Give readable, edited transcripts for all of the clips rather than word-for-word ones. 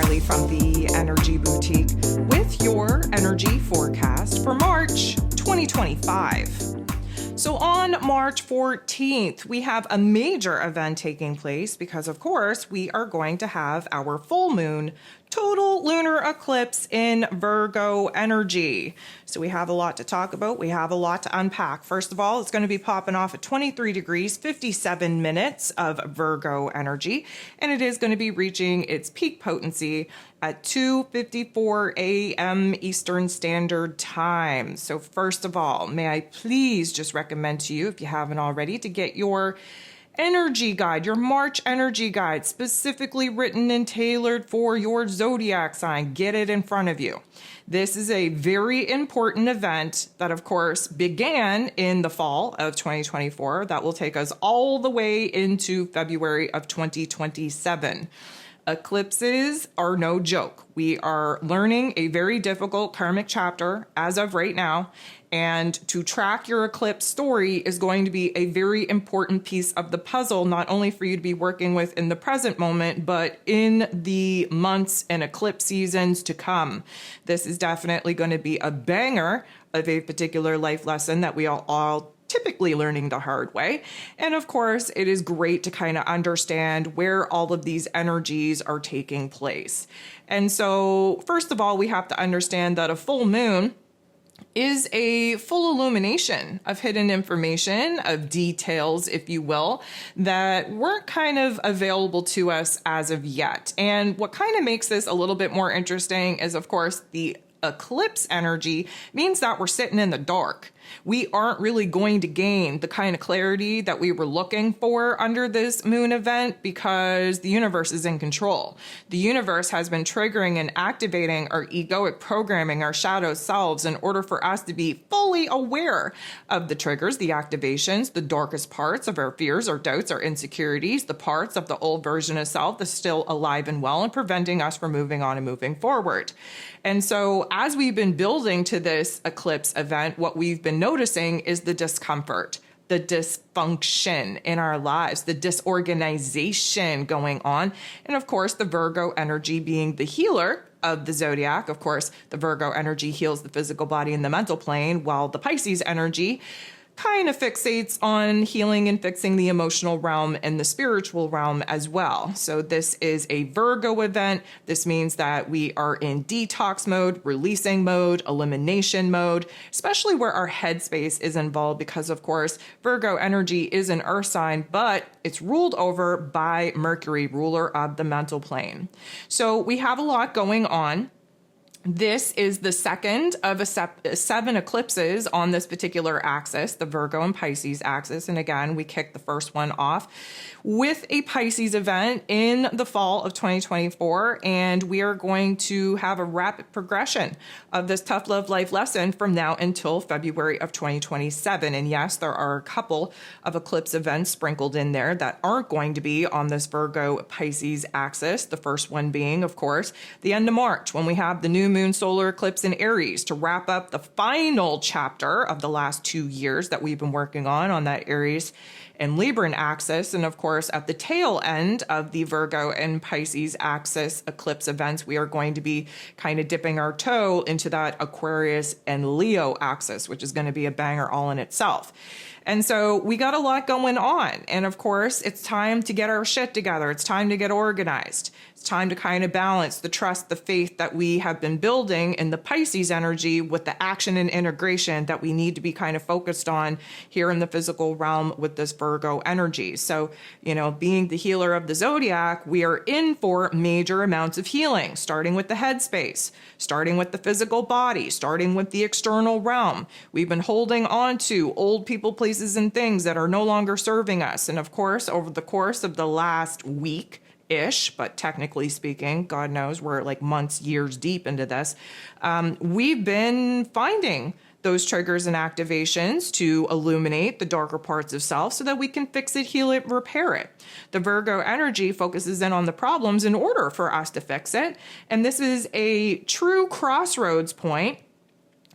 Marley from the Energy Boutique with your energy forecast for March 2025. So on March 14th, we have a major event taking place because, of course, we are going to have our full moon total lunar eclipse in Virgo energy. So we have a lot to talk about. We have a lot to unpack. First of all, it's going to be popping off at 23 degrees, 57 minutes of Virgo energy, and it is going to be reaching its peak potency at 2:54 a.m. Eastern Standard Time. So first of all, may I please just recommend to you, if you haven't already, to get your energy guide, your March energy guide, specifically written and tailored for your zodiac sign. Get it in front of you. This is a very important event that, of course, began in the fall of 2024 that will take us all the way into February of 2027. Eclipses are no joke. We are learning a very difficult karmic chapter as of right now, and to track your eclipse story is going to be a very important piece of the puzzle, not only for you to be working with in the present moment, but in the months and eclipse seasons to come. This is definitely going to be a banger of a particular life lesson that we all typically learning the hard way. And of course, it is great to kind of understand where all of these energies are taking place. And so, first of all, we have to understand that a full moon is a full illumination of hidden information, of details, if you will, that weren't kind of available to us as of yet. And what kind of makes this a little bit more interesting is, of course, the eclipse energy means that we're sitting in the dark. We aren't really going to gain the kind of clarity that we were looking for under this moon event because the universe is in control. The universe has been triggering and activating our egoic programming, our shadow selves, in order for us to be fully aware of the triggers, the activations, the darkest parts of our fears, our doubts, our insecurities, the parts of the old version of self that's still alive and well and preventing us from moving on and moving forward. And so as we've been building to this eclipse event, what we've been noticing is the discomfort, the dysfunction in our lives, the disorganization going on. And of course, the Virgo energy being the healer of the zodiac. Of course, the Virgo energy heals the physical body and the mental plane, while the Pisces energy kind of fixates on healing and fixing the emotional realm and the spiritual realm as well. So this is a Virgo event. This means that we are in detox mode, releasing mode, elimination mode, especially where our headspace is involved because, of course, Virgo energy is an earth sign, but it's ruled over by Mercury, ruler of the mental plane. So we have a lot going on. This is the second of 7 eclipses on this particular axis, the Virgo and Pisces axis. And again, we kicked the first one off with a Pisces event in the fall of 2024. And we are going to have a rapid progression of this tough love life lesson from now until February of 2027. And yes, there are a couple of eclipse events sprinkled in there that aren't going to be on this Virgo Pisces axis. The first one being, of course, the end of March, when we have the new moon solar eclipse in Aries to wrap up the final chapter of the last 2 years that we've been working on that Aries and Libran axis. And of course, at the tail end of the Virgo and Pisces axis eclipse events, we are going to be kind of dipping our toe into that Aquarius and Leo axis, which is going to be a banger all in itself. And so we got a lot going on. And of course, it's time to get our shit together. It's time to get organized. It's time to kind of balance the trust, the faith that we have been building in the Pisces energy with the action and integration that we need to be kind of focused on here in the physical realm with this Virgo energy. So, being the healer of the zodiac, we are in for major amounts of healing, starting with the headspace, starting with the physical body, starting with the external realm. We've been holding on to old people, places, and things that are no longer serving us. And of course, over the course of the last week-ish, but technically speaking, God knows we're like months, years deep into this, we've been finding those triggers and activations to illuminate the darker parts of self so that we can fix it, heal it, repair it. The Virgo energy focuses in on the problems in order for us to fix it. And this is a true crossroads point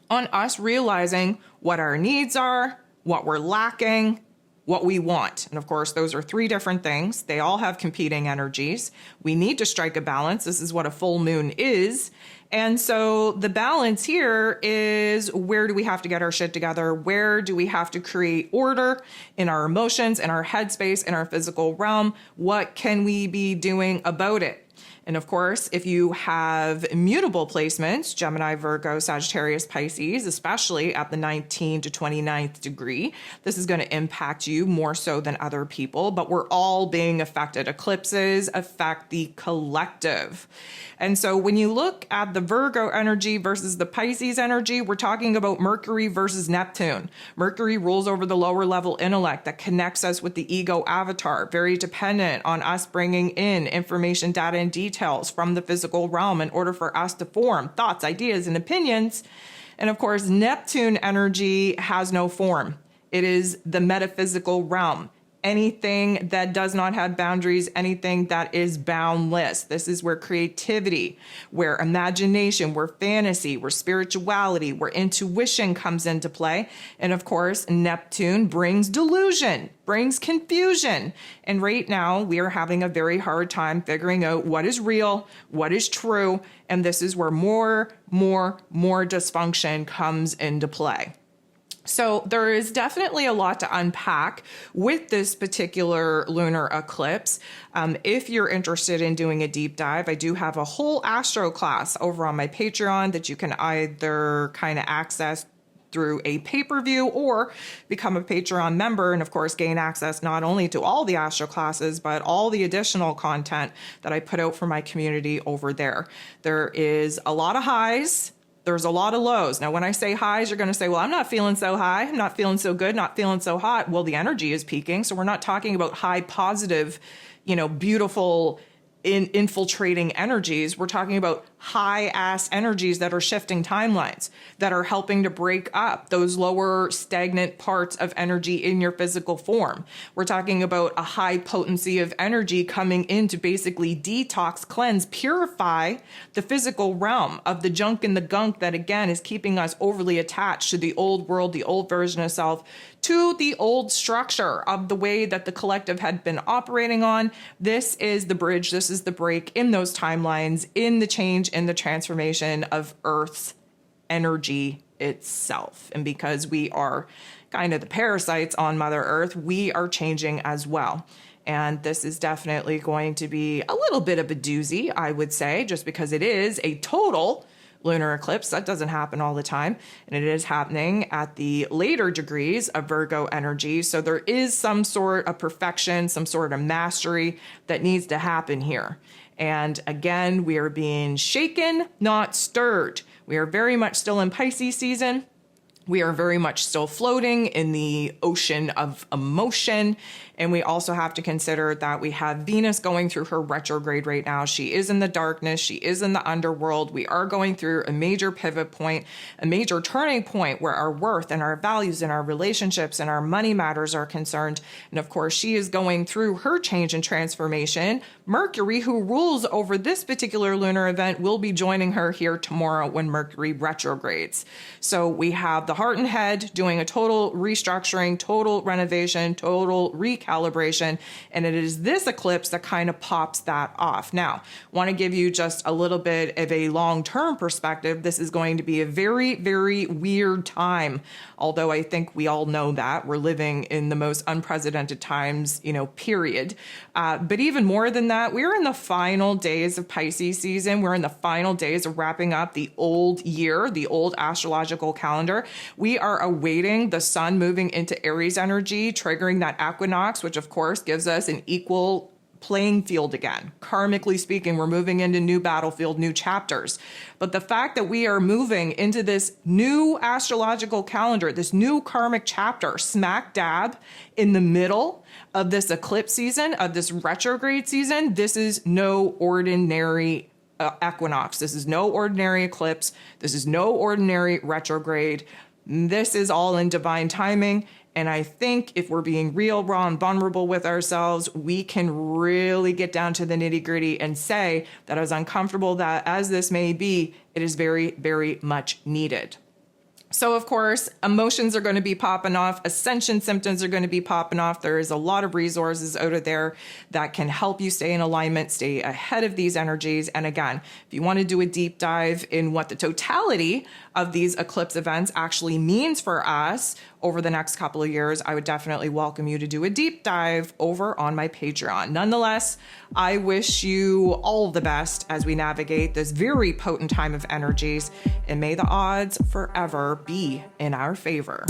on us realizing what our needs are, what we're lacking, what we want. And of course, those are three different things. They all have competing energies. We need to strike a balance. This is what a full moon is. And so the balance here is, where do we have to get our shit together? Where do we have to create order in our emotions, in our headspace, in our physical realm? What can we be doing about it? And of course, if you have mutable placements, Gemini, Virgo, Sagittarius, Pisces, especially at the 19 to 29th degree, this is going to impact you more so than other people, but we're all being affected. Eclipses affect the collective. And so when you look at the Virgo energy versus the Pisces energy, we're talking about Mercury versus Neptune. Mercury rules over the lower level intellect that connects us with the ego avatar, very dependent on us bringing in information, data, and details from the physical realm in order for us to form thoughts, ideas, and opinions. And of course, Neptune energy has no form. It is the metaphysical realm. Anything that does not have boundaries, anything that is boundless. This is where creativity, where imagination, where fantasy, where spirituality, where intuition comes into play. And of course, Neptune brings delusion, brings confusion. And right now we are having a very hard time figuring out what is real, what is true. And this is where more dysfunction comes into play. So there is definitely a lot to unpack with this particular lunar eclipse. If you're interested in doing a deep dive, I do have a whole astro class over on my Patreon that you can either kind of access through a pay-per-view or become a Patreon member, and of course gain access not only to all the astro classes, but all the additional content that I put out for my community over there. There is a lot of highs. There's a lot of lows. Now, when I say highs, you're going to say, well, I'm not feeling so high. I'm not feeling so good, not feeling so hot. Well, the energy is peaking. So we're not talking about high positive, beautiful, infiltrating energies. We're talking about high ass energies that are shifting timelines, that are helping to break up those lower stagnant parts of energy in your physical form. We're talking about a high potency of energy coming in to basically detox, cleanse, purify the physical realm of the junk and the gunk that, again, is keeping us overly attached to the old world, the old version of self, to the old structure of the way that the collective had been operating on. This is the bridge. This is the break in those timelines, in the change, in the transformation of Earth's energy itself. And because we are kind of the parasites on Mother Earth, we are changing as well. And this is definitely going to be a little bit of a doozy, I would say, just because it is a total lunar eclipse. That doesn't happen all the time. And it is happening at the later degrees of Virgo energy. So there is some sort of perfection, some sort of mastery that needs to happen here. And again, we are being shaken, not stirred. We are very much still in Pisces season. We are very much still floating in the ocean of emotion. And we also have to consider that we have Venus going through her retrograde right now. She is in the darkness. She is in the underworld. We are going through a major pivot point, a major turning point where our worth and our values and our relationships and our money matters are concerned. And of course, she is going through her change and transformation. Mercury, who rules over this particular lunar event, will be joining her here tomorrow when Mercury retrogrades. So we have the heart and head doing a total restructuring, total renovation, total recalibration, and it is this eclipse that kind of pops that off. Now, want to give you just a little bit of a long-term perspective. This is going to be a very, very weird time, although I think we all know that we're living in the most unprecedented times, period. But even more than that, we're in the final days of Pisces season. We're in the final days of wrapping up the old year, the old astrological calendar. We are awaiting the sun moving into Aries energy, triggering that equinox, which of course gives us an equal playing field again. Karmically speaking, we're moving into new battlefield, new chapters. But the fact that we are moving into this new astrological calendar, this new karmic chapter, smack dab in the middle of this eclipse season, of this retrograde season, this is no ordinary equinox. This is no ordinary eclipse. This is no ordinary retrograde. This is all in divine timing. And I think if we're being real, raw, and vulnerable with ourselves, we can really get down to the nitty-gritty and say that as uncomfortable that as this may be, it is very, very much needed. So of course, emotions are going to be popping off. Ascension symptoms are going to be popping off. There is a lot of resources out of there that can help you stay in alignment, stay ahead of these energies. And again, if you want to do a deep dive in what the totality of these eclipse events actually means for us over the next couple of years, I would definitely welcome you to do a deep dive over on my Patreon. Nonetheless, I wish you all the best as we navigate this very potent time of energies, and may the odds forever be in our favor.